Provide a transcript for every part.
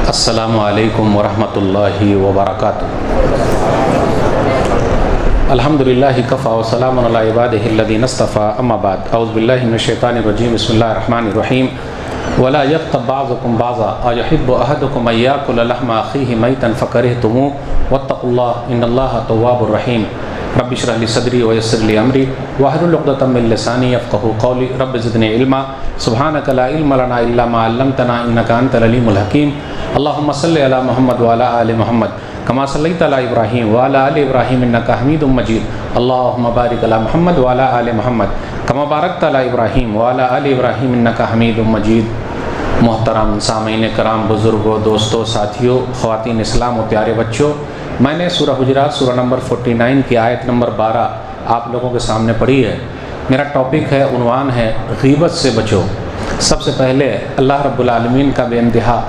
السلام علیکم ورحمۃ اللہ وبرکاتہ۔ الحمدللہ کفا وسلام علی عبادہ الذین اصطفیٰ، اما بعد، اعوذ باللہ من الشیطان الرجیم، بسم اللہ الرحمن الرحیم۔ ولا یغتب بعضکم بعضا ایحب احدکم ان یاکل لحم اخیہ میتا فکرہتموہ واتقوا اللہ ان اللہ تواب الرحیم۔ رب اشرح لی صدری ویسر لی امری واحلل عقدۃ من لسانی یفقہوا قولی۔ رب زدنی علما سبحانک لا علم لنا الا ما علمتنا انک انت العلیم الحکیم۔ اللہم صلی علی محمد وعلی آل محمد کما صلیت علی ابراہیم وعلی آل ابراہیم انک حمید مجید۔ اللہم بارک علی محمد وعلی آل محمد کما بارکت علی ابراہیم وعلی آل ابراہیم انک حمید مجید۔ محترم سامعین کرام، بزرگوں، دوستوں، ساتھیوں، خواتین اسلام و پیارے بچوں، میں نے سورہ حجرات سورہ نمبر 49 کی آیت نمبر 12 آپ لوگوں کے سامنے پڑھی ہے۔ میرا ٹاپک ہے، عنوان ہے غیبت سے بچو۔ سب سے پہلے اللہ رب العالمین کا بے انتہا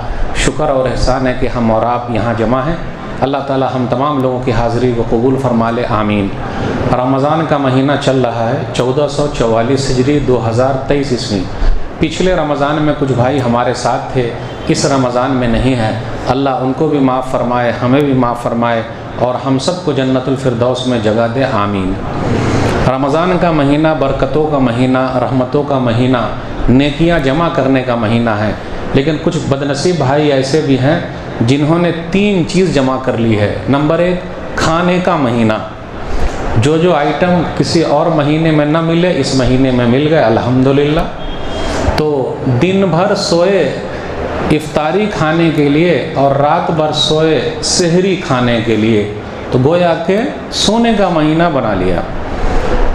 شکر اور احسان ہے کہ ہم اور آپ یہاں جمع ہیں۔ اللہ تعالی ہم تمام لوگوں کی حاضری کو قبول فرما لے، آمین۔ رمضان کا مہینہ چل رہا ہے، 1444 ہجری 2023 عیسوی۔ پچھلے رمضان میں کچھ بھائی ہمارے ساتھ تھے، اس رمضان میں نہیں ہیں۔ اللہ ان کو بھی معاف فرمائے، ہمیں بھی معاف فرمائے، اور ہم سب کو جنت الفردوس میں جگہ دے، آمین۔ رمضان کا مہینہ برکتوں کا مہینہ، رحمتوں کا مہینہ، نیکیاں جمع کرنے کا مہینہ ہے، لیکن کچھ بدنصیب بھائی ایسے بھی ہیں جنہوں نے 3 چیز جمع کر لی ہے۔ نمبر 1، کھانے کا مہینہ۔ جو آئٹم کسی اور مہینے میں نہ ملے اس مہینے میں مل گئے، الحمدللہ۔ تو دن بھر سوئے افطاری کھانے کے لیے اور رات بھر سوئے سحری کھانے کے لیے، تو گویا کہ سونے کا مہینہ بنا لیا۔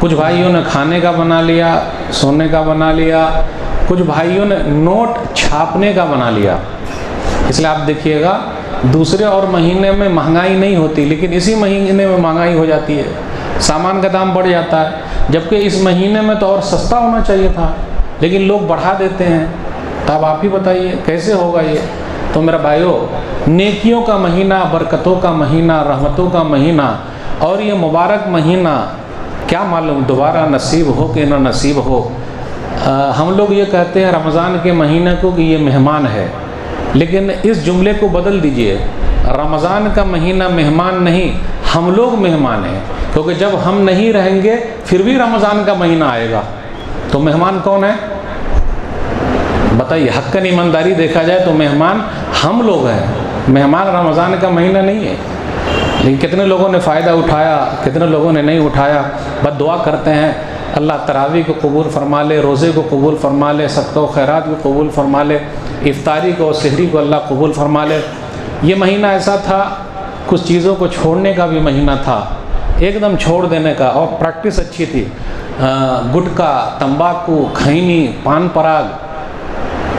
کچھ بھائیوں نے کھانے کا بنا لیا، سونے کا بنا لیا، کچھ بھائیوں نے نوٹ چھاپنے کا بنا لیا۔ اس لیے آپ دیکھیے گا دوسرے اور مہینے میں مہنگائی نہیں ہوتی، لیکن اسی مہینے میں مہنگائی ہو جاتی ہے، سامان کا دام بڑھ جاتا ہے، جبکہ اس مہینے میں تو اور سستا ہونا چاہیے تھا، لیکن لوگ بڑھا دیتے ہیں۔ تو اب آپ ہی بتائیے کیسے ہوگا یہ؟ تو میرا بھائیو، نیکیوں کا مہینہ، برکتوں کا مہینہ، رحمتوں کا مہینہ، اور یہ مبارک مہینہ کیا معلوم دوبارہ نصیب ہو کہ نہ نصیب ہو۔ ہم لوگ یہ کہتے ہیں رمضان کے مہینے کو کہ یہ مہمان ہے، لیکن اس جملے کو بدل دیجئے، رمضان کا مہینہ مہمان نہیں، ہم لوگ مہمان ہیں، کیونکہ جب ہم نہیں رہیں گے پھر بھی رمضان کا مہینہ آئے گا، تو مہمان کون ہے بتائیے؟ حقاً ایمانداری دیکھا جائے تو مہمان ہم لوگ ہیں، مہمان رمضان کا مہینہ نہیں ہے۔ لیکن کتنے لوگوں نے فائدہ اٹھایا، کتنے لوگوں نے نہیں اٹھایا۔ بس دعا کرتے ہیں اللہ تراویح کو قبول فرما لے، روزے کو قبول فرما لے، صدقہ و خیرات کو قبول فرما لے، افطاری کو، سحری کو اللہ قبول فرما لے۔ یہ مہینہ ایسا تھا، کچھ چیزوں کو چھوڑنے کا بھی مہینہ تھا، ایک دم چھوڑ دینے کا، اور پریکٹس اچھی تھی۔ گٹکا، تمباکو، کھینی، پان پراگ،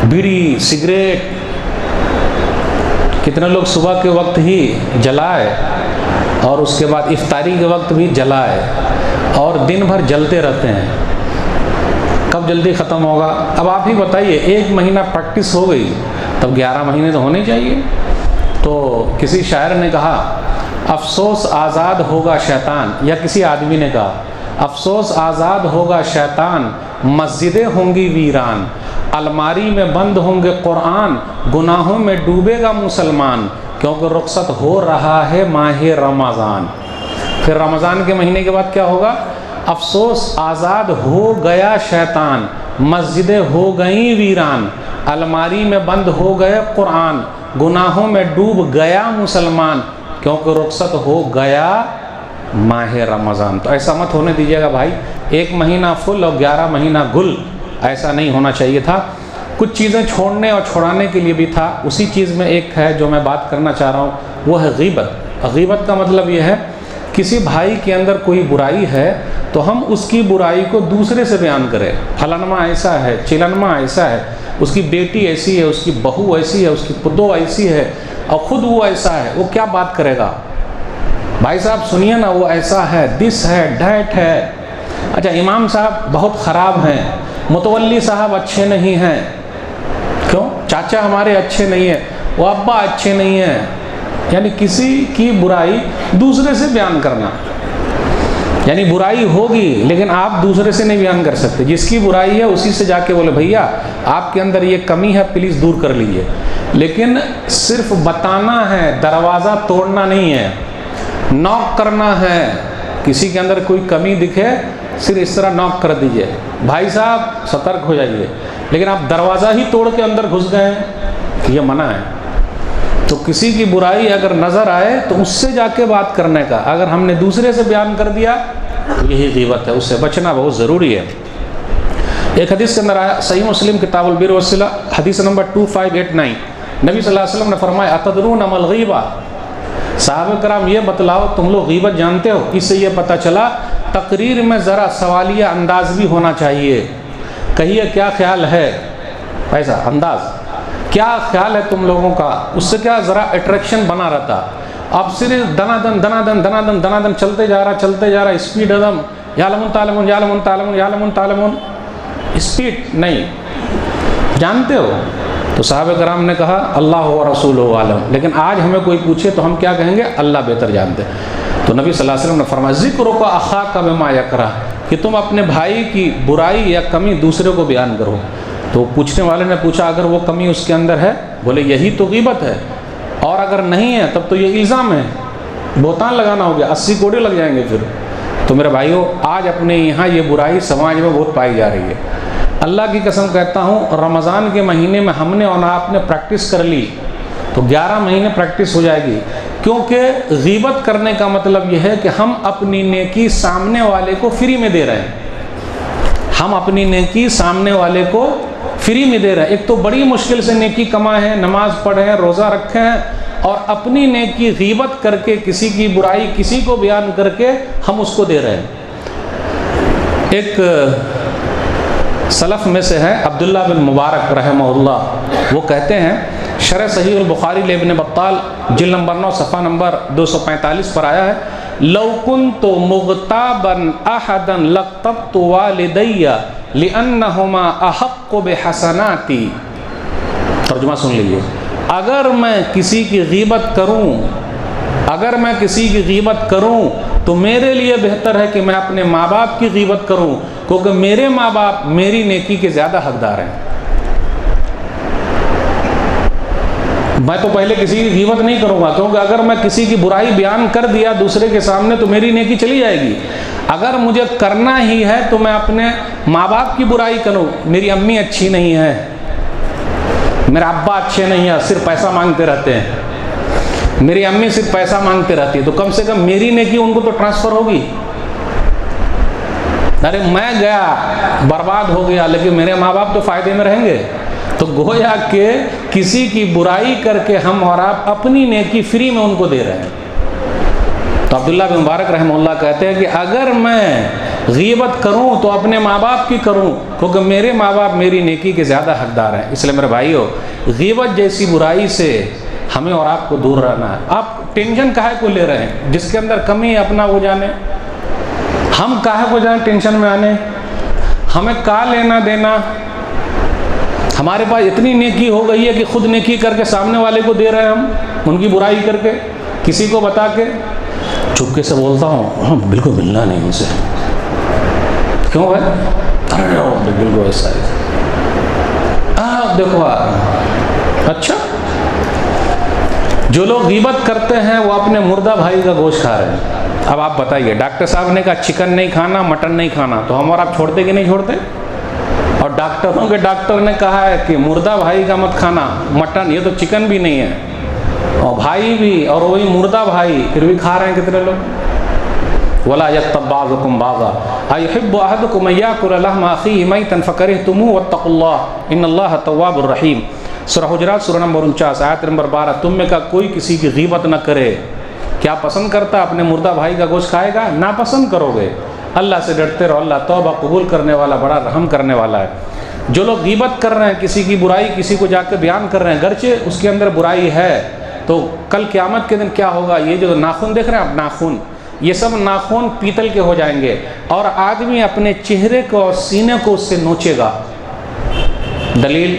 بیڑی، سگریٹ، کتنے لوگ صبح کے وقت ہی جلائے اور اس کے بعد افطاری کے وقت بھی جلائے، اور دن بھر جلتے رہتے ہیں۔ کب جلدی ختم ہوگا؟ اب آپ ہی بتائیے، ایک مہینہ پریکٹس ہو گئی، تب 11 مہینے تو ہونے چاہیے۔ تو کسی شاعر نے کہا افسوس آزاد ہوگا شیطان، یا کسی آدمی نے کہا افسوس آزاد ہوگا شیطان، مسجدیں ہوں گی ویران، الماری میں بند ہوں گے قرآن، گناہوں میں ڈوبے گا مسلمان، کیونکہ رخصت ہو رہا ہے ماہ رمضان۔ پھر رمضان کے مہینے کے بعد کیا ہوگا؟ افسوس آزاد ہو گیا شیطان، مسجدیں ہو گئیں ویران، الماری میں بند ہو گئے قرآن، گناہوں میں ڈوب گیا مسلمان، کیونکہ رخصت ہو گیا ماہ رمضان۔ تو ایسا مت ہونے دیجیے گا بھائی، ایک مہینہ فل اور 11 مہینہ گل، ایسا نہیں ہونا چاہیے تھا۔ کچھ چیزیں چھوڑنے اور چھوڑانے کے لیے بھی تھا، اسی چیز میں ایک ہے جو میں بات کرنا چاہ رہا ہوں، وہ ہے غیبت۔ غیبت کا مطلب یہ ہے کسی بھائی کے اندر کوئی برائی ہے تو ہم اس کی برائی کو دوسرے سے بیان کریں، فلانما ایسا ہے، چلنما ایسا ہے، اس کی بیٹی ایسی ہے، اس کی بہو ایسی ہے، اس کی پدو ایسی ہے، اور خود وہ ایسا ہے، وہ کیا بات کرے گا؟ بھائی صاحب سنیے نا، وہ ایسا ہے، دس ہے، ڈیٹ ہے، اچھا امام صاحب بہت خراب ہیں، متولی صاحب اچھے نہیں ہیں، کیوں؟ چاچا ہمارے اچھے نہیں ہیں، وہ ابا اچھے نہیں ہیں۔ یعنی کسی کی برائی دوسرے سے بیان کرنا، یعنی برائی ہوگی لیکن آپ دوسرے سے نہیں بیان کر سکتے، جس کی برائی ہے اسی سے جا کے بولے بھیا آپ کے اندر یہ کمی ہے پلیز دور کر لیجئے۔ لیکن صرف بتانا ہے، دروازہ توڑنا نہیں ہے، نوک کرنا ہے۔ کسی کے اندر کوئی کمی دکھے صرف اس طرح نوک کر دیجئے، بھائی صاحب سترک ہو جائیے، لیکن آپ دروازہ ہی توڑ کے اندر گھس گئے ہیں، یہ منع ہے۔ تو کسی کی برائی اگر نظر آئے تو اس سے جا کے بات کرنے کا، اگر ہم نے دوسرے سے بیان کر دیا تو یہی غیبت ہے، اس سے بچنا بہت ضروری ہے۔ ایک حدیث کے اندر آیا، صحیح مسلم کتاب البر والصلہ، حدیث نمبر 2589، نبی صلی اللہ علیہ وسلم نے فرمایا اتدرون ما الغیبہ، صحابہ کرام یہ بتلاؤ تم لوگ غیبت جانتے ہو؟ اس سے یہ پتہ چلا تقریر میں ذرا سوالیہ انداز بھی ہونا چاہیے، کہیے کیا خیال ہے، ایسا انداز، کیا خیال ہے تم لوگوں کا، اس سے کیا ذرا اٹریکشن بنا رہتا۔ اب صرف دنادن دنادن دنادن دنادن چلتے جا رہا اسپیڈ ادم، یعلمون تعلمون یعلمون تعلمون یعلمون تعلمون، اسپیڈ نہیں، جانتے ہو؟ تو صحابہ کرام نے کہا اللہ و رسولہ عالم، لیکن آج ہمیں کوئی پوچھے تو ہم کیا کہیں گے؟ اللہ بہتر جانتے۔ تو نبی صلی اللہ علیہ وسلم نے فرمایا ذکرک اخاک بما یکرہ، کہ تم اپنے بھائی کی برائی یا کمی دوسرے کو بیان کرو۔ تو پوچھنے والے نے پوچھا اگر وہ کمی اس کے اندر ہے؟ بولے یہی تو غیبت ہے، اور اگر نہیں ہے تب تو یہ الزام ہے، بہتان لگانا ہو گیا، 80 کوڑے لگ جائیں گے پھر۔ تو میرے بھائیو، آج اپنے یہاں یہ برائی سماج میں بہت پائی جا رہی ہے۔ اللہ کی قسم کہتا ہوں، رمضان کے مہینے میں ہم نے اور آپ نے پریکٹس کر لی تو 11 مہینے پریکٹس ہو جائے گی، کیونکہ غیبت کرنے کا مطلب یہ ہے کہ ہم اپنی نیکی سامنے والے کو فری میں دے رہے ہیں، ہم اپنی نیکی سامنے والے کو فری میں دے رہے ہیں۔ ایک تو بڑی مشکل سے نیکی کمائے ہیں، نماز پڑھے ہیں، روزہ رکھے ہیں، اور اپنی نیکی غیبت کر کے، کسی کی برائی کسی کو بیان کر کے ہم اس کو دے رہے ہیں۔ ایک سلف میں سے ہے عبداللہ بن مبارک رحمہ اللہ، وہ کہتے ہیں شرح صحیح البخاری لابن بطال جلد نمبر 9 صفحہ نمبر 245 پر آیا ہے، لو كنت مغتابا احدا لقطبت والدي لانهما احق بحسناتي۔ ترجمہ سن لیجیے، اگر میں کسی کی غیبت کروں تو میرے لیے بہتر ہے کہ میں اپنے ماں باپ کی غیبت کروں، کیونکہ میرے ماں باپ میری نیکی کے زیادہ حقدار ہیں۔ میں تو پہلے کسی کی غیبت نہیں کروں گا، کیونکہ اگر میں کسی کی برائی بیان کر دیا دوسرے کے سامنے تو میری نیکی چلی جائے گی۔ اگر مجھے کرنا ہی ہے تو میں اپنے ماں باپ کی برائی کروں، میری امی اچھی نہیں ہے، میرا ابا اچھے نہیں ہے، صرف پیسہ مانگتے رہتے ہیں، میری امی صرف پیسہ مانگتے رہتی ہے، تو کم سے کم میری نیکی ان کو تو ٹرانسفر ہوگی۔ ارے میں گیا برباد ہو گیا لیکن میرے ماں باپ تو فائدے میں رہیں گے۔ تو گویا کہ کسی کی برائی کر کے ہم اور آپ اپنی نیکی فری میں ان کو دے رہے ہیں۔ تو عبداللہ بن مبارک رحمہ اللہ کہتے ہیں کہ اگر میں غیبت کروں تو اپنے ماں باپ کی کروں، کیونکہ میرے ماں باپ میری نیکی کے زیادہ حقدار ہیں۔ اس لیے میرے بھائیو، غیبت جیسی برائی سے ہمیں اور آپ کو دور رہنا ہے۔ آپ ٹینشن کاہے کو لے رہے ہیں؟ جس کے اندر کمی ہے اپنا وہ جانے، ہم کاہے کو جائیں ٹینشن میں آنے؟ ہمیں کا لینا دینا؟ ہمارے پاس اتنی نیکی ہو گئی ہے کہ خود نیکی کر کے سامنے والے کو دے رہے ہیں، ہم ان کی برائی کر کے کسی کو بتا کے چپکے سے بولتا ہوں ہاں بالکل ملنا نہیں ان سے، کیوں ہے؟ ارے بالکل ایسا ہے، دیکھو اچھا، جو لوگ غیبت کرتے ہیں وہ اپنے مردہ بھائی کا گوشت کھا رہے ہیں۔ اب آپ بتائیے، ڈاکٹر صاحب نے کہا چکن نہیں کھانا، مٹن نہیں کھانا، تو ہم اور آپ چھوڑتے کہ نہیں چھوڑتے؟ اور ڈاکٹروں کے ڈاکٹر نے کہا ہے کہ مردہ بھائی کا مت کھانا، مٹن، یہ تو چکن بھی نہیں ہے، اور بھائی بھی، اور وہی مردہ بھائی، پھر بھی کھا رہے ہیں کتنے لوگ۔ وَلَا يَغْتَبْ بَعْضُكُمْ بَعْضًا أَيُحِبُّ أَحَدُكُمْ أَن يَأْكُلَ لَحْمَ أَخِيهِ مَيْتًا فَكَرِهْتُمُوهُ وَاتَّقُوا اللَّهَ إِنَّ اللَّهَ تَوَّابٌ رَحِيمٌ۔ سورہ حجرات سورہ نمبر 49 آیت نمبر 12، تم میں کا کوئی کسی کی غیبت نہ کرے۔ کیا پسند کرتا اپنے مردہ بھائی کا گوشت کھائے گا؟ ناپسند کرو گے۔ اللہ سے ڈرتے رہو، اللہ توبہ قبول کرنے والا، بڑا رحم کرنے والا ہے۔ جو لوگ غیبت کر رہے ہیں، کسی کی برائی کسی کو جا کے بیان کر رہے ہیں، گرچہ اس کے اندر برائی ہے، تو کل قیامت کے دن کیا ہوگا؟ یہ جو ناخن دیکھ رہے ہیں آپ، ناخن، یہ سب ناخن پیتل کے ہو جائیں گے، اور آدمی اپنے چہرے کو اور سینے کو اس سے نوچے گا۔ دلیل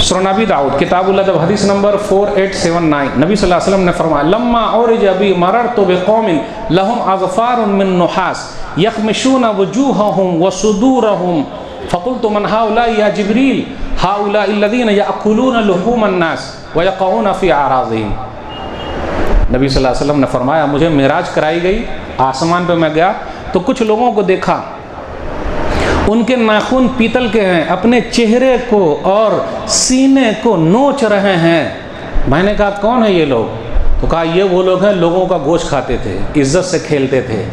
سنن ابی داؤد کتاب الادب حدیث نمبر 4879، نبی صلی اللہ علیہ وسلم نے فرمایا لما اورج بی مررت بقوم لهم اظفار من نحاس یخمشون وجوههم وصدورهم فقلت من هؤلاء یا جبریل؟ هؤلاء الذین یأکلون لحوم الناس۔ وَيَقَعُونَ فِي أَعْرَاضِهِمْ. نبی صلی اللہ علیہ وسلم نے فرمایا مجھے معراج کرائی گئی، آسمان پہ میں گیا تو کچھ لوگوں کو دیکھا ان کے ناخن پیتل کے ہیں، اپنے چہرے کو اور سینے کو نوچ رہے ہیں. میں نے کہا کون ہے یہ لوگ؟ تو کہا یہ وہ لوگ ہیں لوگوں کا گوشت کھاتے تھے، عزت سے کھیلتے تھے.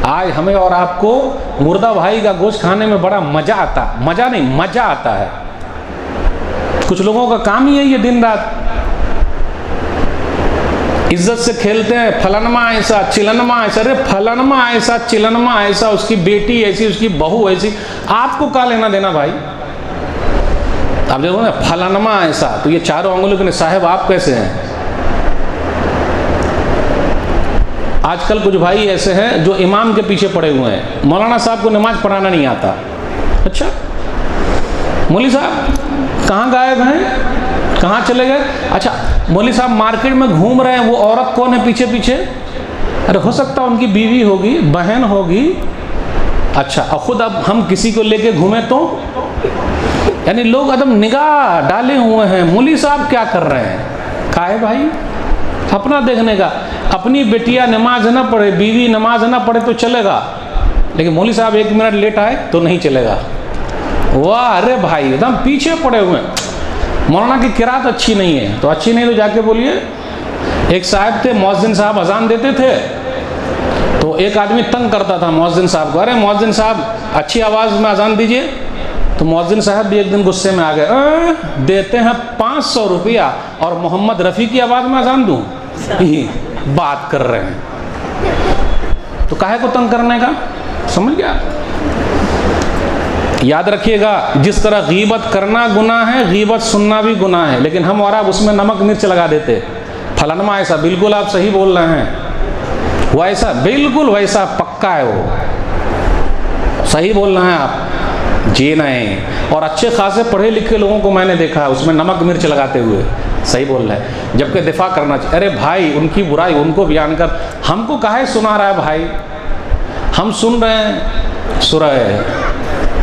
آج ہمیں اور آپ کو مردہ بھائی کا گوشت کھانے میں بڑا مزہ آتا، مزہ نہیں مزہ آتا ہے. کچھ لوگوں کا کام ہی ہے یہ دن رات عزت سے کھیلتے ہیں. فلانما ایسا چلنما ایسا، ارے فلانما ایسا چلنما ایسا، اس کی بیٹی ایسی، اس کی بہو ایسی، آپ کو کیا لینا دینا بھائی؟ آپ دیکھو نا فلانما ایسا، تو یہ چاروں انگلوں کے صاحب آپ کیسے ہیں؟ آج کل کچھ بھائی ایسے ہیں جو امام کے پیچھے پڑے ہوئے ہیں، مولانا صاحب کو نماز پڑھانا نہیں آتا. اچھا مولوی صاحب کہاں غائب ہیں، کہاں چلے گئے؟ اچھا مولوی صاحب مارکیٹ میں گھوم رہے ہیں، وہ عورت کون ہے پیچھے پیچھے؟ ارے ہو سکتا ان کی بیوی ہوگی، بہن ہوگی. اچھا اور خود اب ہم کسی کو لے کے گھومیں تو یعنی لوگ ادب نگاہ ڈالے ہوئے ہیں مولوی صاحب کیا کر رہے ہیں. کہا ہے بھائی اپنا دیکھنے کا، اپنی بیٹیاں نماز نہ پڑھے، بیوی نماز نہ پڑھے تو چلے گا، لیکن مولوی صاحب 1 منٹ لیٹ آئے تو نہیں چلے گا. واہ ارے بھائی ایک دم پیچھے پڑے ہوئے ہیں. مولانا کی قرات اچھی نہیں ہے تو اچھی نہیں تو جا کے بولیے. ایک صاحب تھے مؤذن صاحب اذان دیتے تھے تو ایک آدمی تنگ کرتا تھا مؤذن صاحب کو، ارے مؤذن صاحب اچھی آواز میں اذان دیجئے. تو مؤذن صاحب بھی ایک دن غصے میں آ گئے، دیتے ہیں 500 روپیہ اور محمد رفیع کی آواز میں اذان دوں؟ بات کر رہے ہیں تو کاہے کو تنگ کرنے کا؟ سمجھ گیا؟ یاد رکھیے گا جس طرح غیبت کرنا گناہ ہے، غیبت سننا بھی گناہ ہے، لیکن ہم اور آپ اس میں نمک مرچ لگا دیتے. فلانما ایسا، بالکل آپ صحیح بول رہے ہیں، وہ ایسا بالکل ویسا پکا ہے، وہ صحیح بول رہے ہیں آپ. جی نہیں. اور اچھے خاصے پڑھے لکھے لوگوں کو میں نے دیکھا ہے اس میں نمک مرچ لگاتے ہوئے صحیح بول رہے ہیں، جبکہ دفاع کرنا چاہیے. ارے بھائی ان کی برائی ان کو بیان کر، ہم کو کاہے سنا رہا ہے بھائی؟ ہم سن رہے ہیں سورہ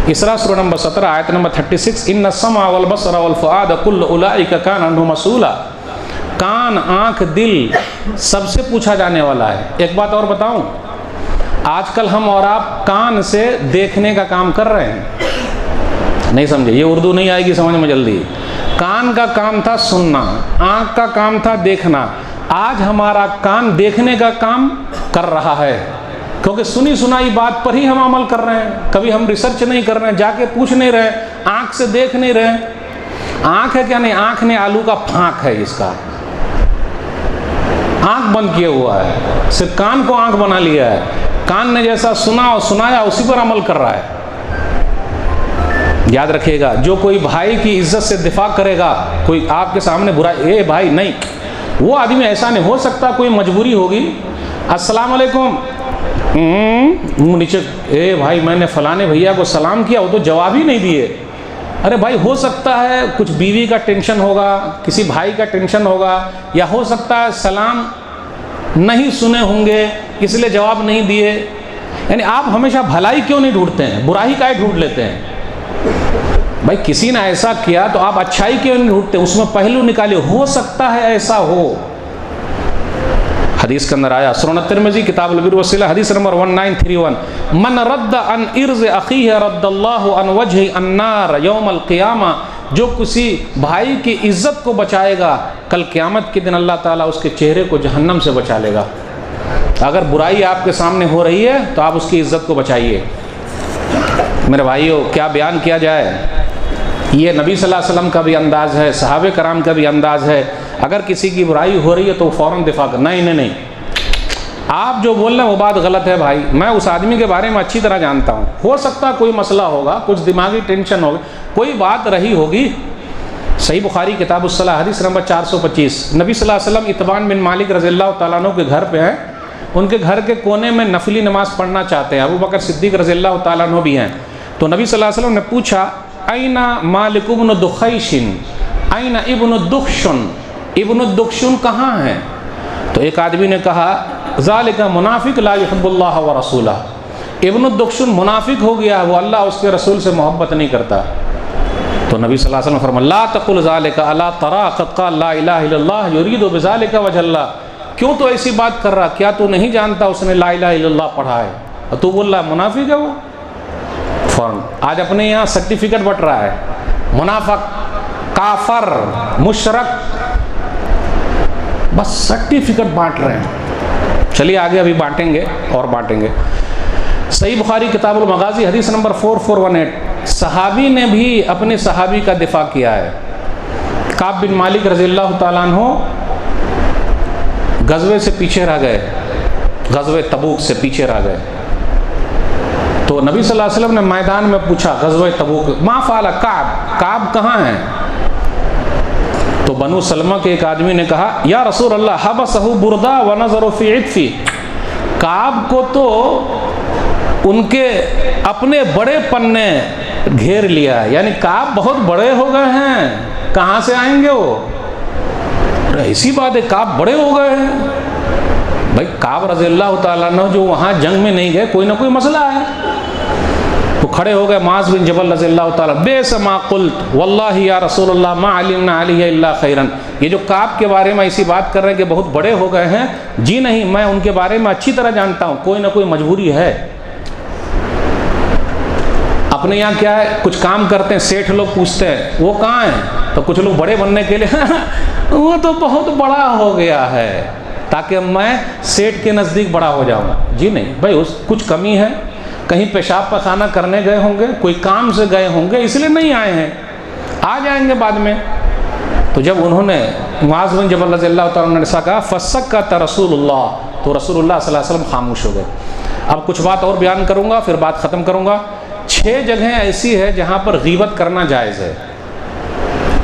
اسراء سورہ نمبر 17 آیت نمبر 36، ان السمع والبصر والفؤاد کل اولئک کان عنہ مسئولا. کان، آنکھ، دل سب سے پوچھا جانے والا ہے. ایک بات اور بتاؤں، آج کل ہم اور آپ کان سے دیکھنے کا کام کر رہے ہیں. نہیں سمجھے؟ یہ اردو نہیں آئے گی سمجھ میں جلدی. کان کا کام تھا سننا، آنکھ کا کام تھا دیکھنا. آج ہمارا کان دیکھنے کا کام کر رہا ہے کیونکہ سنی سنائی بات پر ہی ہم عمل کر رہے ہیں. کبھی ہم ریسرچ نہیں کر رہے ہیں، جا کے پوچھ نہیں رہے، آنکھ سے دیکھ نہیں رہے. آنکھ ہے کیا؟ نہیں، آنکھ نے آلو کا پھانک ہے، اس کا آنکھ بند کیا ہوا ہے، صرف کان کو آنکھ بنا لیا ہے. کان نے جیسا سنا اور سنایا اسی پر عمل کر رہا ہے. یاد رکھیے گا جو کوئی بھائی کی عزت سے دفاع کرے گا، کوئی آپ کے سامنے برائی، اے بھائی نہیں، وہ آدمی ایسا نہیں ہو سکتا، کوئی مجبوری ہوگی. السلام علیکم، نیچے، اے بھائی میں نے فلانے بھیا کو سلام کیا، وہ تو جواب ہی نہیں دیے. ارے بھائی ہو سکتا ہے کچھ بیوی کا ٹینشن ہوگا، کسی بھائی کا ٹینشن ہوگا، یا ہو سکتا ہے سلام نہیں سنے ہوں گے اس لیے جواب نہیں دیے. یعنی آپ ہمیشہ بھلائی کیوں نہیں ڈھونڈتے ہیں، برائی کا ہی ڈھونڈ لیتے ہیں؟ بھائی کسی نے ایسا کیا تو آپ اچھائی کیوں نہیں ڈھونڈتے؟ اس میں پہلو نکالے، ہو سکتا ہے ایسا ہو. حدیث کے اندر آیا سنن ترمذی کتاب البر والصلہ حدیث نمبر 1931، من رد عن ارض اخیہ رد اللہ عن وجہ النار یوم القیامہ. جو کسی بھائی کی عزت کو بچائے گا کل قیامت کے دن اللہ تعالیٰ اس کے چہرے کو جہنم سے بچا لے گا. اگر برائی آپ کے سامنے ہو رہی ہے تو آپ اس کی عزت کو بچائیے. میرے بھائیوں کیا بیان کیا جائے، یہ نبی صلی اللہ علیہ وسلم کا بھی انداز ہے، صحابہ کرام کا بھی انداز ہے. اگر کسی کی برائی ہو رہی ہے تو فوراً دفاع کر، نہیں آپ جو بول رہے ہیں وہ بات غلط ہے. بھائی میں اس آدمی کے بارے میں اچھی طرح جانتا ہوں، ہو سکتا کوئی مسئلہ ہوگا، کچھ دماغی ٹینشن ہوگی، کوئی بات رہی ہوگی. صحیح بخاری کتاب الصلاۃ حدیث نمبر 425، نبی صلی اللہ علیہ وسلم اتبان بن مالک رضی اللہ تعالیٰ عنہ کے گھر پہ ہیں. ان کے گھر کے کونے میں نفلی نماز پڑھنا چاہتے ہیں. ابو بکر صدیق رضی اللہ تعالیٰ عنہ بھی ہیں. تو نبی صلی اللہ علیہ وسلم نے پوچھا این مالک ابن دخیش، این ابن الدخشن، ابن الدخشن کہاں ہیں؟ تو ایک آدمی نے کہا ذالک منافق لا یحب اللہ ورسولہ. ابن الدخشن منافق ہو گیا، وہ اللہ اس کے رسول سے محبت نہیں کرتا. تو نبی صلی اللہ علیہ وسلم فرمایا لا تقل ذالک الا ترى قد قال لا الہ الا اللہ یرید بذالک وجہ اللہ، کیوں تو ایسی بات کر رہا، کیا تو نہیں جانتا اس نے لا الہ الا اللہ پڑھا ہے اور تو بول رہا منافق ہے وہ؟ فوراً آج اپنے یہاں سرٹیفکیٹ بٹ رہا ہے، منافق، کافر، مشرک، بس سرٹیفکیٹ بانٹ رہے ہیں۔ چلیے آگے ابھی بانٹیں گے اور بانٹیں گے۔ صحیح بخاری کتاب المغازی حدیث نمبر 4418، صحابی نے بھی اپنے صحابی کا دفاع کیا ہے۔ کعب بن مالک رضی اللہ تعالیٰ عنہ غزوے سے پیچھے رہ گئے، غزوے تبوک سے پیچھے رہ گئے، تو نبی صلی اللہ علیہ وسلم نے میدان میں پوچھا غزوہ تبوک ما فعل کعب، کعب کہاں ہیں؟ تو بنو سلمہ کے ایک آدمی نے کہا یا رسول اللہ حبسہ بردہ ونظر فی عطفی، کعب کو تو ان کے اپنے بڑے پن نے گھیر لیا ہے، یعنی کعب بہت بڑے ہو گئے ہیں، کہاں سے آئیں گے وہ؟ ایسی بات ہے کعب بڑے ہو گئے ہیں؟ بھائی کعب رضی اللہ تعالیٰ عنہ جو وہاں جنگ میں نہیں گئے، کوئی نہ کوئی مسئلہ ہے۔ تو کھڑے ہو گئے معاذ بن جبل رضی اللہ تعالیٰ، بیس ما قلت واللہ یا رسول اللہ ما علمنا علیہ الا خیرن، یہ جو کعب کے بارے میں ایسی بات کر رہے ہیں کہ بہت بڑے ہو گئے ہیں، جی نہیں، میں ان کے بارے میں اچھی طرح جانتا ہوں، کوئی نہ کوئی مجبوری ہے۔ اپنے یہاں کیا ہے، کچھ کام کرتے ہیں، سیٹھ لوگ پوچھتے ہیں وہ کہاں ہیں، تو کچھ لوگ بڑے بننے کے لیے وہ تو بہت بڑا ہو گیا ہے تاکہ میں سیٹھ کے نزدیک بڑا ہو جاؤں، جی نہیں بھائی، اس کچھ کمی ہے، کہیں پیشاب پخانہ کرنے گئے ہوں گے، کوئی کام سے گئے ہوں گے، اس لیے نہیں آئے ہیں، آ جائیں گے بعد میں۔ تو جب انہوں نے معاذ بن جبل رضی اللہ تعالیٰ عنہ نے ایسا کہا فسکت رسول اللہ، تو رسول اللہ صلی اللہ علیہ وسلم خاموش ہو گئے۔ اب کچھ بات اور بیان کروں گا پھر بات ختم کروں گا۔ 6 جگہیں ایسی ہے جہاں پر غیبت کرنا جائز ہے،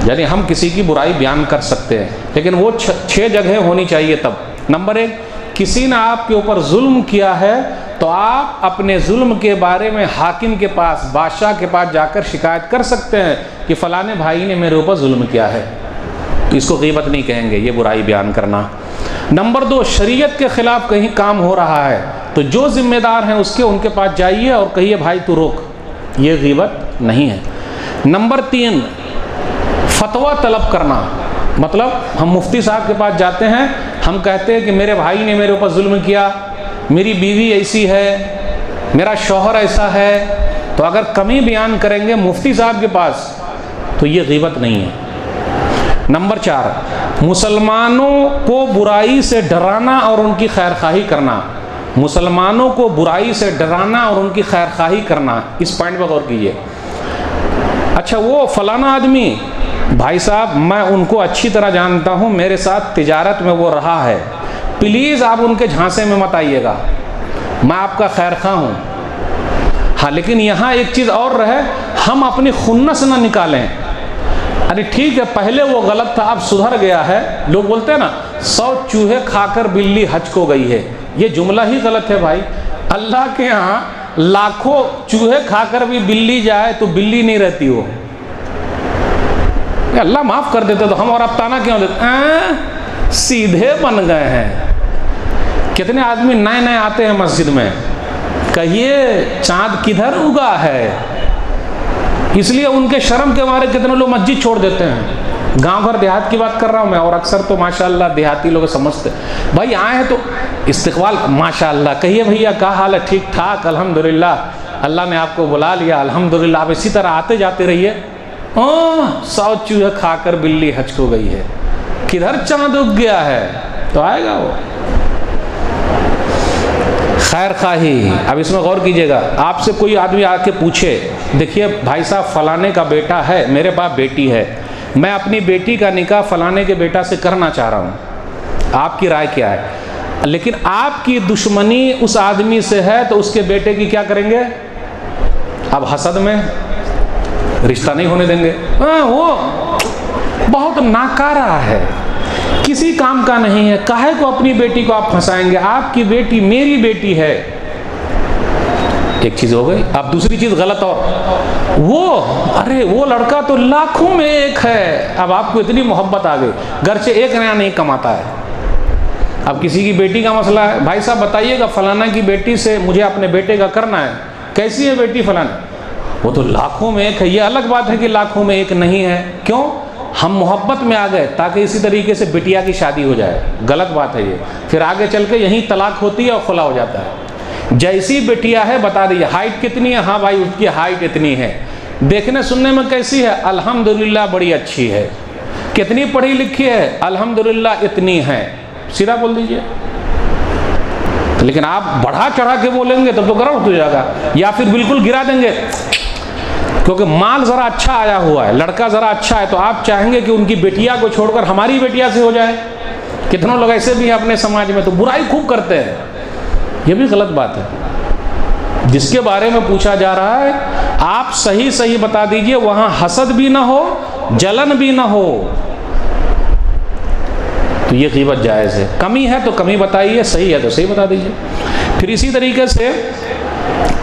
یعنی ہم کسی کی برائی بیان کر سکتے ہیں، لیکن وہ 6 جگہیں ہونی چاہیے تب۔ نمبر 1، کسی نے آپ کے اوپر ظلم کیا ہے تو آپ اپنے ظلم کے بارے میں حاکم کے پاس، بادشاہ کے پاس جا کر شکایت کر سکتے ہیں کہ فلاں بھائی نے میرے اوپر ظلم کیا ہے، اس کو غیبت نہیں کہیں گے، یہ برائی بیان کرنا۔ نمبر 2، شریعت کے خلاف کہیں کام ہو رہا ہے تو جو ذمہ دار ہیں اس کے، ان کے پاس جائیے اور کہیے بھائی تو روک، یہ غیبت نہیں ہے۔ نمبر 3، فتویٰ طلب کرنا، مطلب ہم مفتی صاحب کے پاس جاتے ہیں، ہم کہتے ہیں کہ میرے بھائی نے میرے اوپر ظلم کیا، میری بیوی ایسی ہے، میرا شوہر ایسا ہے، تو اگر کمی بیان کریں گے مفتی صاحب کے پاس تو یہ غیبت نہیں ہے۔ نمبر 4، مسلمانوں کو برائی سے ڈرانا اور ان کی خیر خواہی کرنا، مسلمانوں کو برائی سے ڈرانا اور ان کی خیر خواہی کرنا، اس پوائنٹ پر غور کیجیے۔ اچھا وہ فلانا آدمی، بھائی صاحب میں ان کو اچھی طرح جانتا ہوں، میرے ساتھ تجارت میں وہ رہا ہے، پلیز آپ ان کے جھانسے میں مت آئیے گا، میں آپ کا خیر خواہ ہوں۔ ہاں لیکن یہاں ایک چیز اور رہے، ہم اپنی خنس نہ نکالیں، ارے ٹھیک ہے پہلے وہ غلط تھا اب سدھر گیا ہے، لوگ بولتے ہیں نا 100 چوہے کھا کر بلی حج کو گئی ہے، یہ جملہ ہی غلط ہے بھائی۔ اللہ کے ہاں لاکھوں چوہے کھا کر بھی بلی جائے تو بلی نہیں رہتی وہ، اللہ معاف کر دیتے تو ہم اور اب تانا کیوں دیتے؟ سیدھے بن گئے ہیں۔ کتنے آدمی نئے نئے آتے ہیں مسجد میں، کہیے چاند کدھر اگا ہے، اس لیے ان کے شرم کے مارے کتنے لوگ مسجد چھوڑ دیتے ہیں۔ گاؤں گھر دیہات کی بات کر رہا ہوں میں، اور اکثر تو ماشاءاللہ دیہاتی لوگ سمجھتے بھائی آئے ہیں تو استقبال ماشاءاللہ، کہیے بھیا کیا حال ہے، ٹھیک ٹھاک الحمدللہ، اللہ نے آپ کو بلا لیا الحمدللہ، آپ اسی طرح آتے جاتے رہیے۔ 100 چوہے کھا کر بلی حج کو گئی ہے، کدھر چاند اگ گیا ہے، تو آئے گا وہ۔ خیر خواہی، اب اس میں غور کیجئے گا، آپ سے کوئی آدمی آ کے پوچھے دیکھیے بھائی صاحب فلانے کا بیٹا ہے، میرے پاس بیٹی ہے، میں اپنی بیٹی کا نکاح فلانے کے بیٹا سے کرنا چاہ رہا ہوں، آپ کی رائے کیا ہے؟ لیکن آپ کی دشمنی اس آدمی سے ہے تو اس کے بیٹے کی کیا کریں گے؟ اب حسد میں رشتہ نہیں ہونے دیں گے، وہ بہت ناکارہ ہے، کسی کام کا نہیں ہے، کاہے کو اپنی بیٹی کو آپ پھنسائیں گے، آپ کی بیٹی میری بیٹی ہے۔ ایک چیز ہو گئی، اب دوسری چیز غلط، اور وہ لڑکا تو لاکھوں میں ایک ہے، اب آپ کو اتنی محبت آ گئی، گھر سے 1 نیا نہیں کماتا ہے، اب کسی کی بیٹی کا مسئلہ ہے، بھائی صاحب بتائیے گا فلانا کی بیٹی سے مجھے اپنے بیٹے کا کرنا ہے، کیسی ہے بیٹی فلانا، وہ تو لاکھوں میں ایک ہے. یہ الگ بات ہے کہ لاکھوں میں ایک نہیں ہے. کیوں؟ ہم محبت میں آ گئے تاکہ اسی طریقے سے بٹیا کی شادی ہو جائے. غلط بات ہے یہ. پھر آگے چل کے یہیں طلاق ہوتی ہے اور خلا ہو جاتا ہے. جیسی بٹیا ہے بتا دیجیے ہائٹ کتنی ہے. ہاں بھائی اس کی ہائٹ اتنی ہے. دیکھنے سننے میں کیسی ہے؟ الحمدللہ بڑی اچھی ہے. کتنی پڑھی لکھی ہے؟ الحمدللہ اتنی ہے. سیدھا بول دیجئے. لیکن آپ بڑھا چڑھا کے بولیں گے تب تو گرم ہو جائے گا, یا پھر بالکل گرا دیں گے کیونکہ مال ذرا اچھا آیا ہوا ہے, لڑکا ذرا اچھا ہے, تو آپ چاہیں گے کہ ان کی بیٹیا کو چھوڑ کر ہماری بیٹیا سے ہو جائے. کتنوں لوگ ایسے بھی ہیں اپنے سماج میں, تو برائی خوب کرتے ہیں. یہ بھی غلط بات ہے. جس کے بارے میں پوچھا جا رہا ہے آپ صحیح بتا دیجئے, وہاں حسد بھی نہ ہو, جلن بھی نہ ہو, تو یہ غیبت جائز ہے. کمی ہے تو کمی بتائیے, صحیح ہے تو صحیح بتا دیجئے. پھر اسی طریقے سے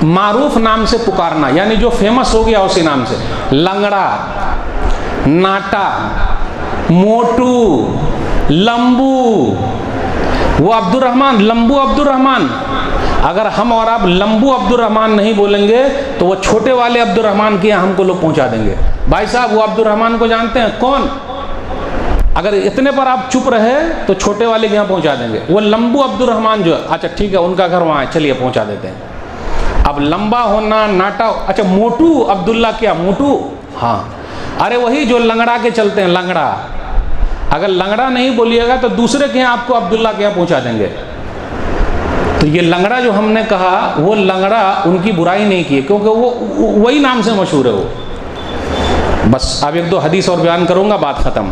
معروف نام سے پکارنا, یعنی جو فیمس ہو گیا اسی نام سے. لنگڑا, ناٹا, موٹو, لمبو, وہ عبد الرحمن, لمبو عبد الرحمن. اگر ہم اور آپ لمبو عبد الرحمن نہیں بولیں گے تو وہ چھوٹے والے عبد الرحمن کے یہاں ہم کو لوگ پہنچا دیں گے. بھائی صاحب وہ عبد الرحمن کو جانتے ہیں؟ کون؟ اگر اتنے پر آپ چپ رہے تو چھوٹے والے کے یہاں پہنچا دیں گے. وہ لمبو عبد الرحمن جو ہے, اچھا ٹھیک ہے ان کا گھر وہاں ہے, چلیے پہنچا دیتے ہیں. اب لمبا ہونا, ناٹا, اچھا موٹو عبداللہ, کیا موٹو؟ ہاں, ارے وہی جو لنگڑا کے چلتے ہیں, لنگڑا. اگر لنگڑا نہیں بولیے گا تو دوسرے کے یہاں آپ کو عبداللہ کے یہاں پہنچا دیں گے. تو یہ لنگڑا جو ہم نے کہا, وہ لنگڑا ان کی برائی نہیں کی کیونکہ وہ وہی نام سے مشہور ہے. وہ بس اب ایک دو حدیث اور بیان کروں گا, بات ختم.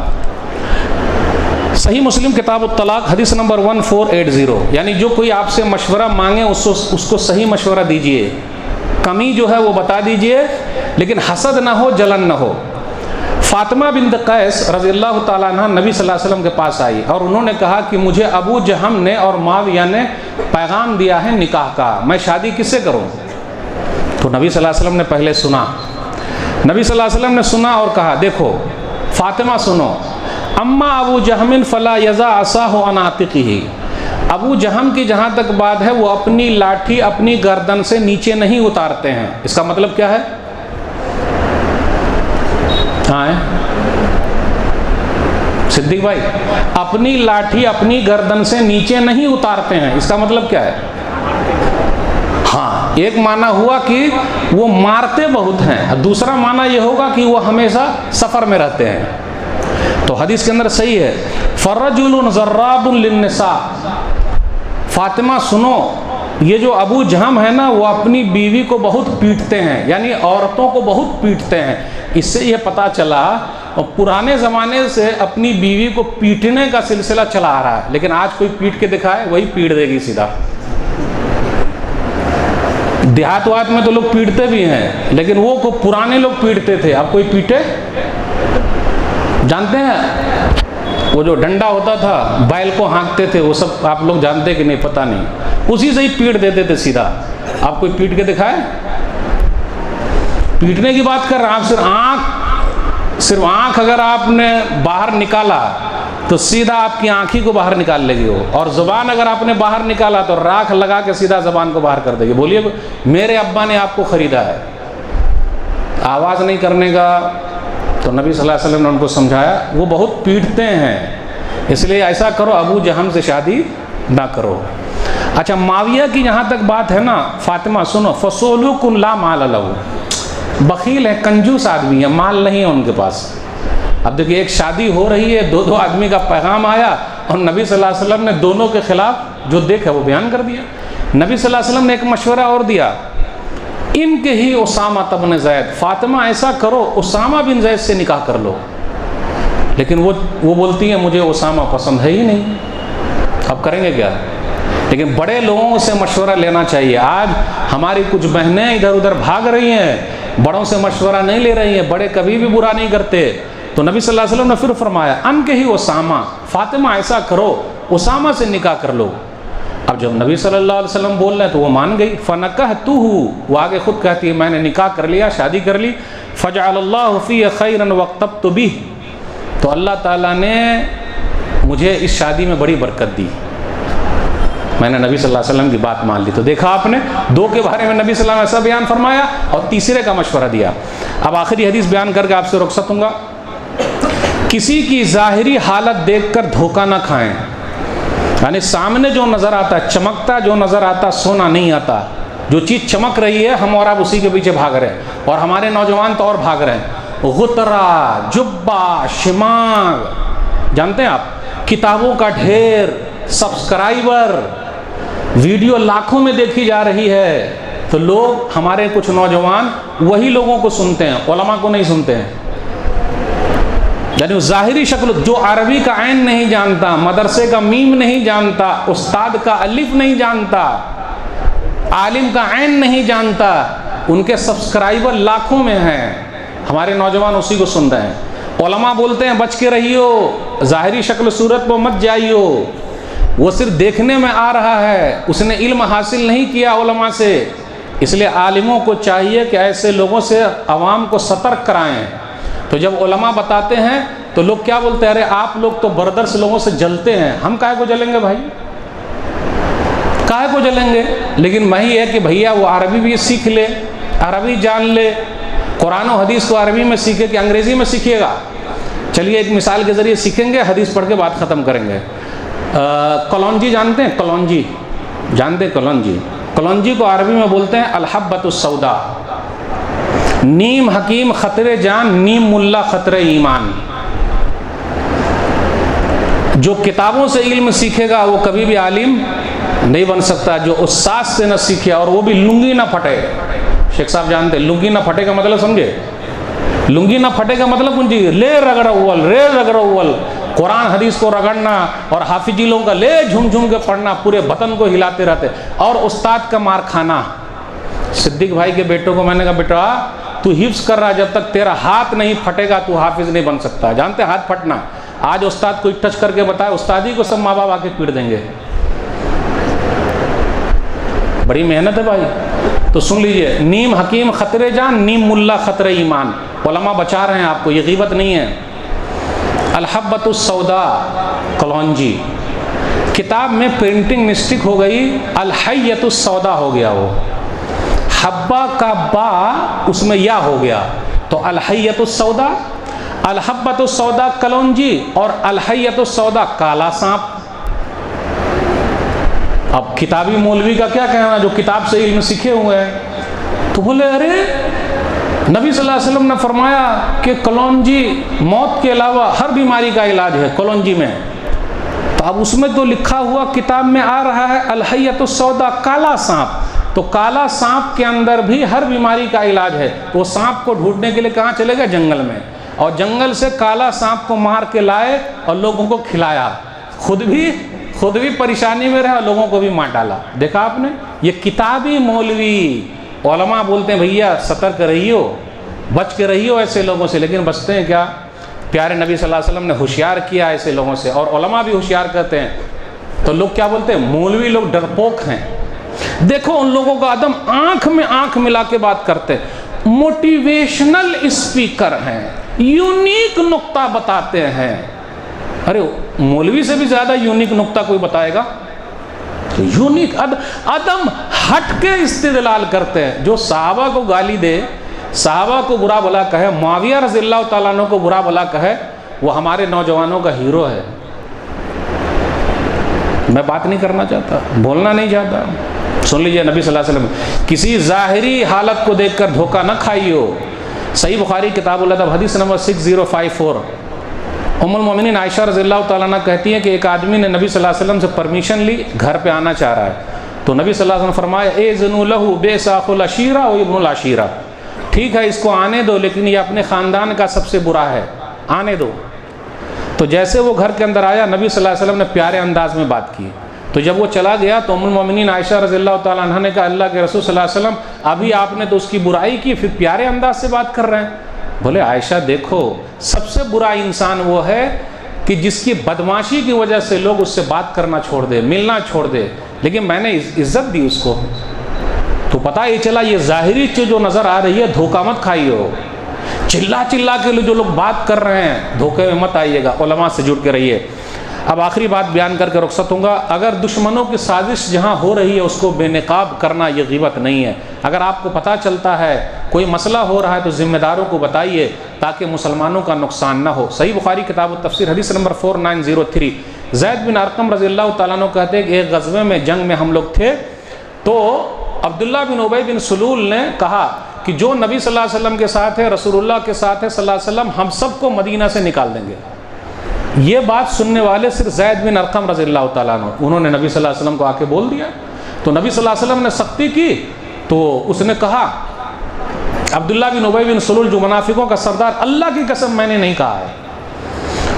صحیح مسلم کتاب الطلاق حدیث نمبر 1480, یعنی جو کوئی آپ سے مشورہ مانگے اس کو صحیح مشورہ دیجئے. کمی جو ہے وہ بتا دیجئے, لیکن حسد نہ ہو, جلن نہ ہو. فاطمہ بنت قیس رضی اللہ تعالیٰ عنہ نبی صلی اللہ علیہ وسلم کے پاس آئی اور انہوں نے کہا کہ مجھے ابو جہم نے اور معاویہ نے پیغام دیا ہے نکاح کا, میں شادی کس سے کروں؟ تو نبی صلی اللہ علیہ وسلم نے پہلے سنا. نبی صلی اللہ علیہ وسلم نے سنا اور کہا دیکھو فاطمہ سنو, اما ابو جہم فلا یضع عصاہ عن عاتقہ. ابو جہم کی جہاں تک بات ہے وہ اپنی لاٹھی اپنی گردن سے نیچے نہیں اتارتے ہیں. اس کا مطلب کیا ہے؟ ہاں صدیق بھائی, اپنی لاٹھی اپنی گردن سے نیچے نہیں اتارتے ہیں. اس کا مطلب کیا ہے؟ ہاں, ایک معنی ہوا کہ وہ مارتے بہت ہیں, دوسرا معنی یہ ہوگا کہ وہ ہمیشہ سفر میں رہتے ہیں. تو حدیث کے اندر صحیح ہے, فرجل ضراب للنساء. فاطمہ سنو, یہ جو ابو جہم ہے نا وہ اپنی بیوی کو بہت پیٹتے ہیں, یعنی عورتوں کو بہت پیٹتے ہیں. اس سے یہ پتہ چلا اور پرانے زمانے سے اپنی بیوی کو پیٹنے کا سلسلہ چلا آ رہا ہے, لیکن آج کوئی پیٹ کے دکھائے وہی پیٹ دے گی سیدھا. دیہات وات میں تو لوگ پیٹتے بھی ہیں, لیکن وہ پرانے لوگ پیٹتے تھے. اب کوئی پیٹے؟ جانتے ہیں وہ جو ڈنڈا ہوتا تھا بیل کو ہانکتے تھے, وہ سب آپ لوگ جانتے کہ نہیں پتہ نہیں, اسی سے ہی پیٹ دیتے تھے سیدھا. آپ کوئی پیٹ کے دکھائے؟ پیٹنے کی بات کر رہے ہیں آپ. صرف آنکھ اگر آپ نے باہر نکالا تو سیدھا آپ کی آنکھ ہی کو باہر نکال لے گی وہ, اور زبان اگر آپ نے باہر نکالا تو راکھ لگا کے سیدھا زبان کو باہر کر دے گی. بولیے میرے ابا نے آپ کو خریدا ہے, آواز نہیں کرنے کا. تو نبی صلی اللہ علیہ وسلم نے ان کو سمجھایا وہ بہت پیٹتے ہیں, اس لیے ایسا کرو ابو جہم سے شادی نہ کرو. اچھا معاویہ کی جہاں تک بات ہے نا, فاطمہ سنو, فصولک لا مال لہ, بخیل ہے, کنجوس آدمی ہے, مال نہیں ہے ان کے پاس. اب دیکھیے ایک شادی ہو رہی ہے, دو آدمی کا پیغام آیا اور نبی صلی اللہ علیہ وسلم نے دونوں کے خلاف جو دیکھا وہ بیان کر دیا. نبی صلی اللہ علیہ وسلم نے ایک مشورہ اور دیا, ان کے ہی اسامہ بن زید, فاطمہ ایسا کرو اسامہ بن زید سے نکاح کر لو. لیکن وہ بولتی ہیں مجھے اسامہ پسند ہے ہی نہیں. اب کریں گے کیا؟ لیکن بڑے لوگوں سے مشورہ لینا چاہیے. آج ہماری کچھ بہنیں ادھر ادھر بھاگ رہی ہیں, بڑوں سے مشورہ نہیں لے رہی ہیں. بڑے کبھی بھی برا نہیں کرتے. تو نبی صلی اللہ علیہ وسلم نے پھر فرمایا ان کے ہی اسامہ, فاطمہ ایسا کرو اسامہ سے نکاح کر لو. اب جب نبی صلی اللہ علیہ وسلم بول رہے ہیں تو وہ مان گئی. فنکحتہ, وہ آگے خود کہتی ہے میں نے نکاح کر لیا, شادی کر لی. فجعل اللہ فی خیرا واکتبت بہ, تو اللہ تعالیٰ نے مجھے اس شادی میں بڑی برکت دی. میں نے نبی صلی اللہ علیہ وسلم کی بات مان لی. تو دیکھا آپ نے, 2 کے بارے میں نبی صلی اللہ علیہ وسلم ایسا بیان فرمایا اور تیسرے کا مشورہ دیا. اب آخری حدیث بیان کر کے آپ سے رخصت ہوں گا. کسی کی ظاہری حالت دیکھ کر دھوکہ نہ کھائیں. یعنی سامنے جو نظر آتا ہے, چمکتا جو نظر آتا, سونا نہیں آتا. جو چیز چمک رہی ہے ہم اور آپ اسی کے پیچھے بھاگ رہے ہیں, اور ہمارے نوجوان تو اور بھاگ رہے ہیں. غترا, جبہ, شماغ, جانتے ہیں آپ, کتابوں کا ڈھیر, سبسکرائبر, ویڈیو لاکھوں میں دیکھی جا رہی ہے. تو لوگ, ہمارے کچھ نوجوان وہی لوگوں کو سنتے ہیں, علماء کو نہیں سنتے ہیں. یعنی ظاہری شکل, جو عربی کا عین نہیں جانتا, مدرسے کا میم نہیں جانتا, استاد کا الف نہیں جانتا, عالم کا عین نہیں جانتا, ان کے سبسکرائبر لاکھوں میں ہیں. ہمارے نوجوان اسی کو سن رہے ہیں. علماء بولتے ہیں بچ کے رہیو, ظاہری شکل صورت پہ مت جائیو, وہ صرف دیکھنے میں آ رہا ہے, اس نے علم حاصل نہیں کیا علماء سے. اس لیے عالموں کو چاہیے کہ ایسے لوگوں سے عوام کو سترک کرائیں. تو جب علماء بتاتے ہیں تو لوگ کیا بولتے ہیں, ارے آپ لوگ تو بردرس لوگوں سے جلتے ہیں. ہم کاہے کو جلیں گے بھائی, کاہے کو جلیں گے؟ لیکن وہی ہے کہ بھیا وہ عربی بھی سیکھ لے, عربی جان لے, قرآن و حدیث کو عربی میں سیکھے کہ انگریزی میں سیکھیے گا. چلیے ایک مثال کے ذریعے سیکھیں گے, حدیث پڑھ کے بات ختم کریں گے. کلونجی جانتے ہیں؟ کلونجی جانتے ہیں؟ کلونجی, کلونجی کو عربی میں بولتے ہیں الحبۃ السودا. نیم حکیم خطرے جان, نیم ملا خطرے ایمان. جو کتابوں سے علم سیکھے گا وہ کبھی بھی عالم نہیں بن سکتا. جو استاد سے نہ سیکھے, اور وہ بھی لنگی نہ پھٹے. شیخ صاحب جانتے ہیں لنگی نہ پھٹے کا مطلب سمجھے؟ لنگی نہ پھٹے کا مطلب کون چیز؟ لے رگڑ اول, رے رگڑ اول. قرآن حدیث کو رگڑنا اور حافظی لوگوں کا لے جھم جھم کے پڑھنا, پورے بدن کو ہلاتے رہتے, اور استاد کا مار کھانا. صدیق بھائی کے بیٹوں کو میں نے کہا بیٹا تو حفظ کر رہا, جب تک تیرا ہاتھ نہیں پھٹے گا تو حافظ نہیں بن سکتا. جانتے ہاتھ پھٹنا؟ آج استاد کوئی ٹچ کر کے بتائے, استادی کو سب ماں باپ آ کے پیٹ دیں گے. بڑی محنت ہے بھائی. تو سن لیجئے, نیم حکیم خطرے جان, نیم ملا خطرے ایمان. علماء بچا رہے ہیں آپ کو, یہ غیبت نہیں ہے. الحبۃ السودا کلونجی. کتاب میں پرنٹنگ مسٹیک ہو گئی, الحیۃ السودا ہو گیا. وہ حبہ کا با اس میں یا ہو گیا, تو الحیۃ السودا. الحبۃ السودا کلونجی, اور الحیۃ السودا کالا سانپ. اب کتابی مولوی کا کیا کہنا جو کتاب سے علم سیکھے ہوئے ہیں؟ تو بولے ارے نبی صلی اللہ علیہ وسلم نے فرمایا کہ کلونجی موت کے علاوہ ہر بیماری کا علاج ہے کلونجی میں. تو اب اس میں تو لکھا ہوا کتاب میں آ رہا ہے الحیۃ السودا کالا سانپ. تو کالا سانپ کے اندر بھی ہر بیماری کا علاج ہے. تو وہ سانپ کو ڈھونڈنے کے لیے کہاں چلے گئے؟ جنگل میں. اور جنگل سے کالا سانپ کو مار کے لائے اور لوگوں کو کھلایا. خود بھی پریشانی میں رہا اور لوگوں کو بھی مار ڈالا. دیکھا آپ نے, یہ کتابی مولوی. علماء بولتے ہیں بھیا سترک رہیو, بچ کے رہیو ایسے لوگوں سے. لیکن بچتے ہیں کیا؟ پیارے نبی صلی اللہ علیہ وسلم نے ہوشیار کیا ایسے لوگوں سے, اور علماء بھی ہوشیار کرتے ہیں. تو لوگ کیا بولتے ہیں؟ مولوی لوگ ڈرپوک ہیں. دیکھو ان لوگوں کا عدم, آنکھ میں آنکھ ملا کے بات کرتے, موٹیویشنل اسپیکر ہیں, یونیک نقطہ بتاتے ہیں. ارے مولوی سے بھی زیادہ یونیک نقطہ کوئی بتائے گا؟ یونیک عدم ہٹ کے استدلال کرتے ہیں. جو صحابہ کو گالی دے, صحابہ کو برا بھلا کہے, معاویہ رضی اللہ تعالیٰ عنہ کو برا بھلا کہے, وہ ہمارے نوجوانوں کا ہیرو ہے. میں بات نہیں کرنا چاہتا, بولنا نہیں چاہتا. سن لیجئے نبی صلی اللہ علیہ وسلم, کسی ظاہری حالت کو دیکھ کر دھوکہ نہ کھائیو. صحیح بخاری کتاب الادب حدیث نمبر 6054. ام المومنین عائشہ رضی اللہ تعالیٰ عنہ کہتی ہیں کہ ایک آدمی نے نبی صلی اللہ علیہ وسلم سے پرمیشن لی, گھر پہ آنا چاہ رہا ہے. تو نبی صلی اللہ علیہ وسلم فرمایا اذنوا لہ بیساخ العشیرہ و ابن العشیرہ. ٹھیک ہے اس کو آنے دو, لیکن یہ اپنے خاندان کا سب سے برا ہے, آنے دو. تو جیسے وہ گھر کے اندر آیا, نبی صلی اللہ علیہ وسلم نے پیارے انداز میں بات کی. تو جب وہ چلا گیا تو ام المومنین عائشہ رضی اللہ تعالیٰ عنہ نے کہا اللہ کے رسول صلی اللہ علیہ وسلم ابھی آپ نے تو اس کی برائی کی, پھر پیارے انداز سے بات کر رہے ہیں. بولے عائشہ دیکھو, سب سے برا انسان وہ ہے کہ جس کی بدماشی کی وجہ سے لوگ اس سے بات کرنا چھوڑ دے, ملنا چھوڑ دے. لیکن میں نے عزت دی اس کو. تو پتہ یہ چلا یہ ظاہری چیز جو نظر آ رہی ہے دھوکہ مت کھائیو. چلا کے جو لوگ بات کر رہے ہیں دھوکے میں مت آئیے گا. علماء سے جڑ کے رہیے. اب آخری بات بیان کر کے رخصت ہوں گا. اگر دشمنوں کی سازش جہاں ہو رہی ہے اس کو بے نقاب کرنا یہ غیبت نہیں ہے. اگر آپ کو پتہ چلتا ہے کوئی مسئلہ ہو رہا ہے تو ذمہ داروں کو بتائیے تاکہ مسلمانوں کا نقصان نہ ہو. صحیح بخاری کتاب التفسیر حدیث نمبر 4903 زید بن ارقم رضی اللہ تعالیٰ عنہ کہتے ہیں کہ ایک غزوے میں جنگ میں ہم لوگ تھے تو عبداللہ بن ابی بن سلول نے کہا کہ جو نبی صلی اللہ علیہ وسلم کے ساتھ ہے، رسول اللہ کے ساتھ ہے صلی اللہ علیہ وسلم، ہم سب کو مدینہ سے نکال دیں گے. یہ بات سننے والے صرف زید بن ارقم رضی اللہ تعالیٰ عنہ، انہوں نے نبی صلی اللہ علیہ وسلم کو آ کے بول دیا. تو نبی صلی اللہ علیہ وسلم نے سختی کی تو اس نے کہا عبداللہ بن ابی بن سلول جو منافقوں کا سردار، اللہ کی قسم میں نے نہیں کہا ہے.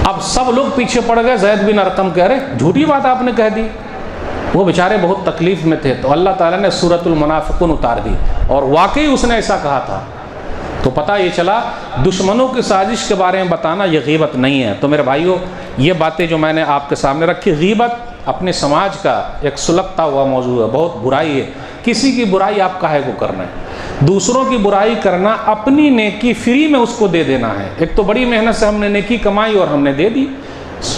اب سب لوگ پیچھے پڑ گئے. زید بن ارقم کہہ رہے جھوٹی بات آپ نے کہہ دی. وہ بیچارے بہت تکلیف میں تھے تو اللہ تعالیٰ نے سورۃ المنافقون اتار دی اور واقعی اس نے ایسا کہا تھا. تو پتہ یہ چلا دشمنوں کی سازش کے بارے میں بتانا یہ غیبت نہیں ہے. تو میرے بھائیوں، یہ باتیں جو میں نے آپ کے سامنے رکھی، غیبت اپنے سماج کا ایک سلگتا ہوا موضوع ہے، بہت برائی ہے. کسی کی برائی آپ کاہے کو کرنا ہے؟ دوسروں کی برائی کرنا اپنی نیکی فری میں اس کو دے دینا ہے. ایک تو بڑی محنت سے ہم نے نیکی کمائی اور ہم نے دے دی.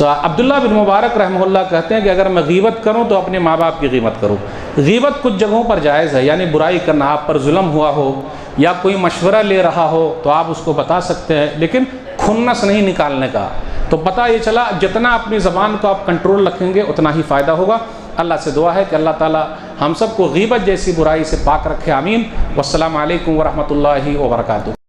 عبداللہ بن مبارک رحمہ اللہ کہتے ہیں کہ اگر میں غیبت کروں تو اپنے ماں باپ کی غیبت کروں. غیبت کچھ جگہوں پر جائز ہے، یعنی برائی کرنا، آپ پر ظلم ہوا ہو یا کوئی مشورہ لے رہا ہو تو آپ اس کو بتا سکتے ہیں، لیکن کھنس نہیں نکالنے کا. تو پتہ یہ چلا جتنا اپنی زبان کو آپ کنٹرول رکھیں گے اتنا ہی فائدہ ہوگا. اللہ سے دعا ہے کہ اللہ تعالی ہم سب کو غیبت جیسی برائی سے پاک رکھے. آمین. والسلام علیکم ورحمۃ اللہ وبرکاتہ.